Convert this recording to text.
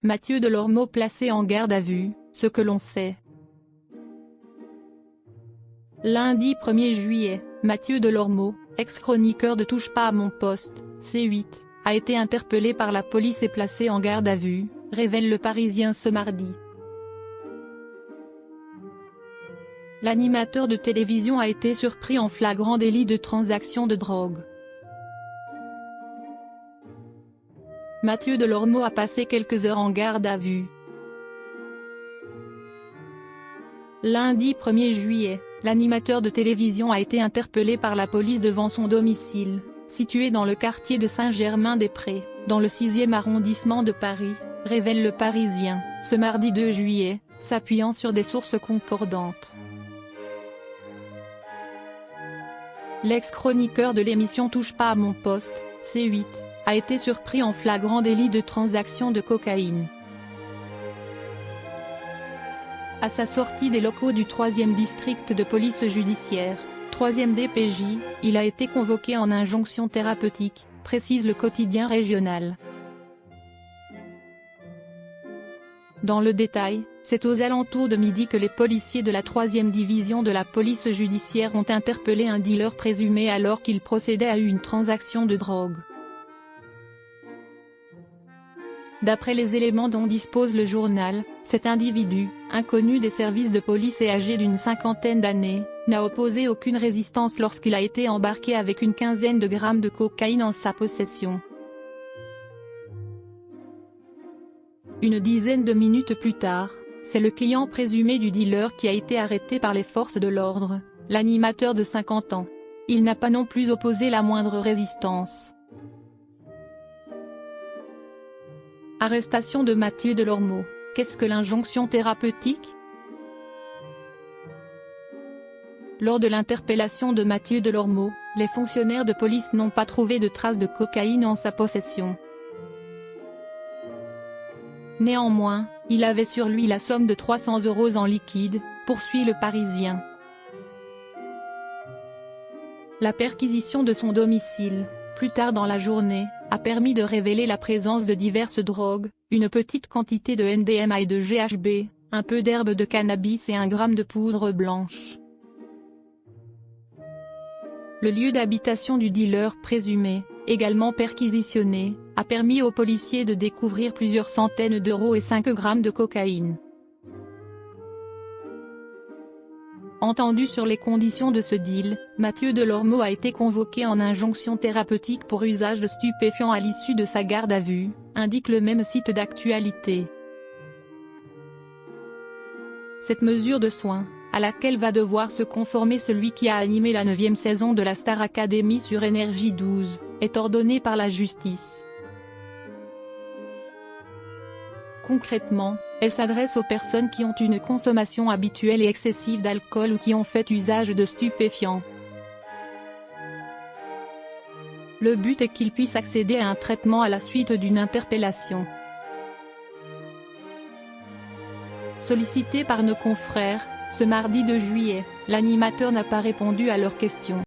Mathieu Delormeau placé en garde à vue, ce que l'on sait. Lundi 1er juillet, Mathieu Delormeau, ex-chroniqueur de Touche pas à mon poste, C8, a été interpellé par la police et placé en garde à vue, révèle Le Parisien ce mardi. L'animateur de télévision a été surpris en flagrant délit de transaction de drogue. Mathieu Delormeau a passé quelques heures en garde à vue. Lundi 1er juillet, l'animateur de télévision a été interpellé par la police devant son domicile, situé dans le quartier de Saint-Germain-des-Prés, dans le 6e arrondissement de Paris, révèle Le Parisien, ce mardi 2 juillet, s'appuyant sur des sources concordantes. L'ex-chroniqueur de l'émission Touche pas à mon poste, C8, a été surpris en flagrant délit de transaction de cocaïne. À sa sortie des locaux du 3e district de police judiciaire, 3e DPJ, il a été convoqué en injonction thérapeutique, précise le quotidien régional. Dans le détail, c'est aux alentours de midi que les policiers de la 3e division de la police judiciaire ont interpellé un dealer présumé alors qu'il procédait à une transaction de drogue. D'après les éléments dont dispose le journal, cet individu, inconnu des services de police et âgé d'une cinquantaine d'années, n'a opposé aucune résistance lorsqu'il a été embarqué avec une quinzaine de grammes de cocaïne en sa possession. Une dizaine de minutes plus tard, c'est le client présumé du dealer qui a été arrêté par les forces de l'ordre, l'animateur de 50 ans. Il n'a pas non plus opposé la moindre résistance. Arrestation de Mathieu Delormeau, qu'est-ce que l'injonction thérapeutique? Lors de l'interpellation de Mathieu Delormeau, les fonctionnaires de police n'ont pas trouvé de traces de cocaïne en sa possession. Néanmoins, il avait sur lui la somme de 300 € en liquide, poursuit Le Parisien. La perquisition de son domicile, plus tard dans la journée, a permis de révéler la présence de diverses drogues, une petite quantité de MDMA et de GHB, un peu d'herbe de cannabis et 1 gramme de poudre blanche. Le lieu d'habitation du dealer présumé, également perquisitionné, a permis aux policiers de découvrir plusieurs centaines d'euros et 5 grammes de cocaïne. Entendu sur les conditions de ce deal, Mathieu Delormeau a été convoqué en injonction thérapeutique pour usage de stupéfiants à l'issue de sa garde à vue, indique le même site d'actualité. Cette mesure de soin, à laquelle va devoir se conformer celui qui a animé la 9e saison de la Star Academy sur Énergie 12, est ordonnée par la justice. Concrètement, elle s'adresse aux personnes qui ont une consommation habituelle et excessive d'alcool ou qui ont fait usage de stupéfiants. Le but est qu'ils puissent accéder à un traitement à la suite d'une interpellation. Sollicité par nos confrères, ce mardi 2 juillet, l'animateur n'a pas répondu à leurs questions.